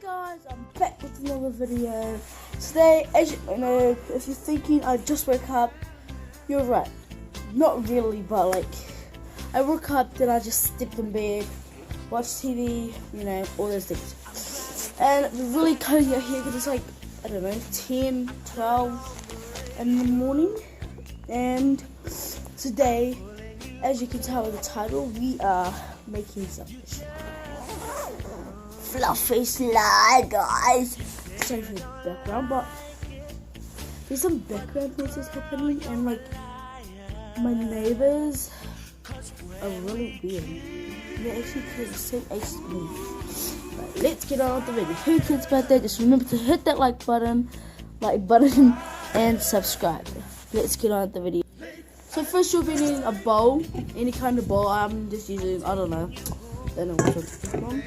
Hey guys, I'm back with another video. Today, as you know, if you're thinking I just woke up, you're right. Not really, but like, I woke up, then I just stepped in bed, watched TV, you know, all those things. And it's really cozy out here because it's like, I don't know, 10, 12 in the morning. And today, as you can tell by the title, we are making some fluffy slide, guys. Sorry for the background, but there's some background noises happening, and like my neighbors are really weird. They actually play the same age as me. But let's get on with the video. Who cares about that? Just remember to hit that like button, and subscribe. Let's get on with the video. So first you'll be needing a bowl, any kind of bowl. I'm just using, I don't know what to pick from.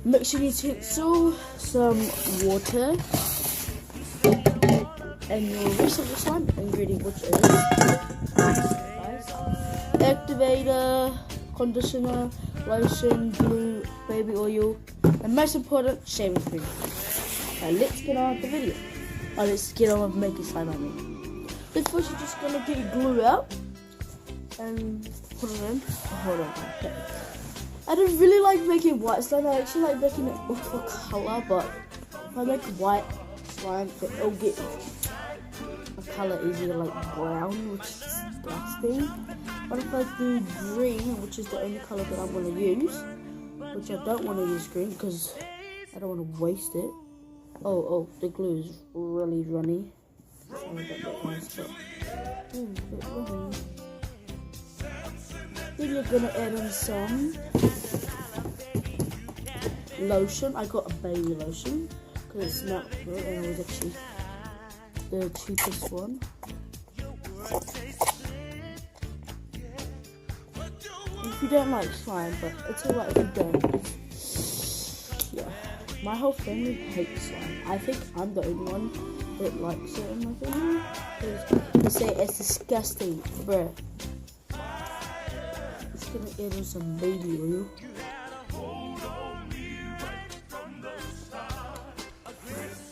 Mixing utensil, some water, and your rest of the slime ingredient, which is activator, conditioner, lotion, glue, baby oil, and most important, shaving cream. Now let's get on with the video. Let's get on with making slime. So first you're just gonna get your glue out and put it in. Hold on. Okay. I don't really like making white slime. I actually like making it with a color, but if I make white slime, it'll get a color easier, like brown, which is disgusting. But if I do green, which is the only color that I'm gonna use, which I don't want to use green because I don't want to waste it. Oh, the glue is really runny. Sorry about that, guys, but bit runny. Then you're gonna add in some lotion. I got a baby lotion because it smelled good and it was actually the cheapest one. If you don't like slime, but it's alright if you don't. Yeah, my whole family hates slime. I think I'm the only one that likes it in my family because they say it's disgusting, bruh. Gonna add in some baby oil.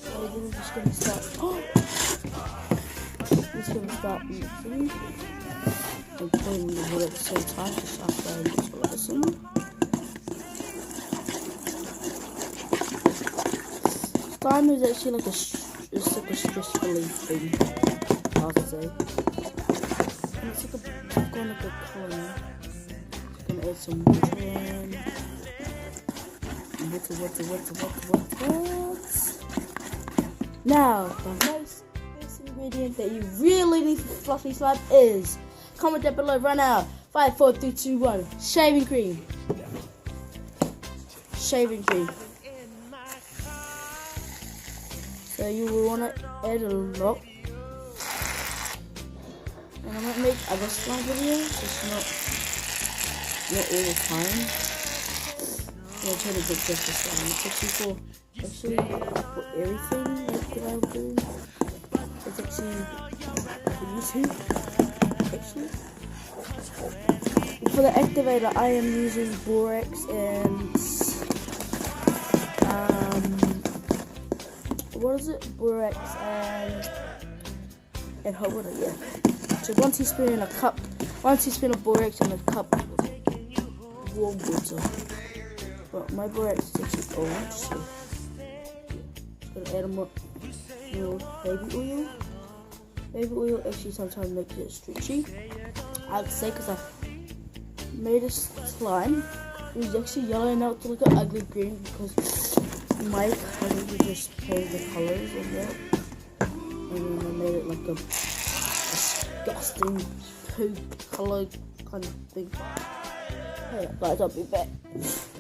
So then I'm just gonna start. Just gonna start mixing and putting the wood at the same time, just after I mix all this in. Slime is actually like a stress relief thing, I would say. And it's like a color. Gonna add some water in. Water. Now, the most ingredient that you really need for fluffy slime is, comment down below right now. 5, 4, 3, 2, 1. Shaving cream. Shaving cream. So you will want to add a lot. And I might make other slime videos, just not all the time. I'm trying to get just this one. It's actually for everything that I'm doing. It's actually for YouTube. Actually, for the activator, I am using borax and what is it? Borax and hot water. Yeah. So 1 teaspoon in a cup. 1 teaspoon of borax in a cup. Warm water. But my borax is actually orange, so just gonna add more baby oil. Baby oil actually sometimes makes it stretchy. I'd say because I made a slime. It was actually yellow and now it's like an ugly green because my color just painted the colors on that. And then I made it like a disgusting poop color kind of thing. Hey guys, I'll be back.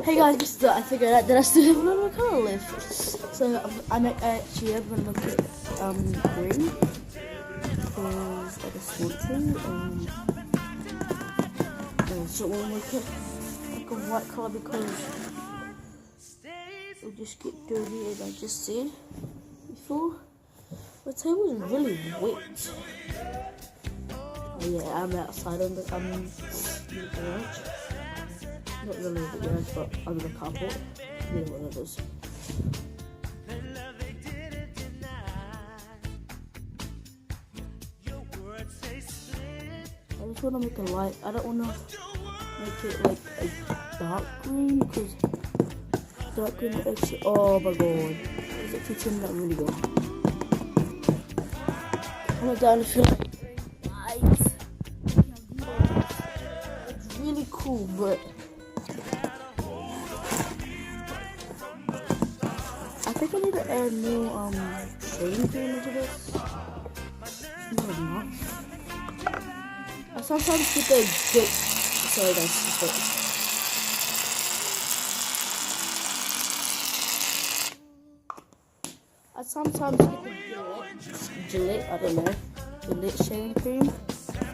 Hey guys, guess that I figured out that I still have a little color left. So I actually am gonna look at green because I just want to. So we'll make it like a white color because it'll just get dirty, as I just said before. The table is really wet. Oh yeah, I'm outside on the garage. Not really the garage, but under the carport. Either one of those. I just want to make a light. I don't want to make it like a dark green because dark green is actually. Oh my god, it's actually turning out really good. I'm down if you like lights. It's really cool, but I think I need to add more shading cream into this. It's not enough. I sometimes get the good. Sorry guys, just wait. I sometimes get the Gillette, I don't know, Gillette shaving cream.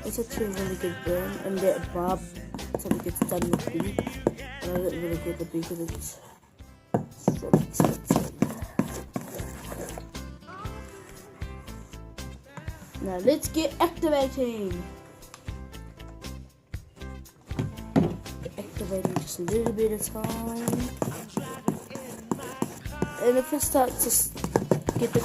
It's actually a really good brand, and that barb something gets done with me. And I don't really get the because it's really expensive. Now let's get activating. Activating just a little bit of time. And if I start to get the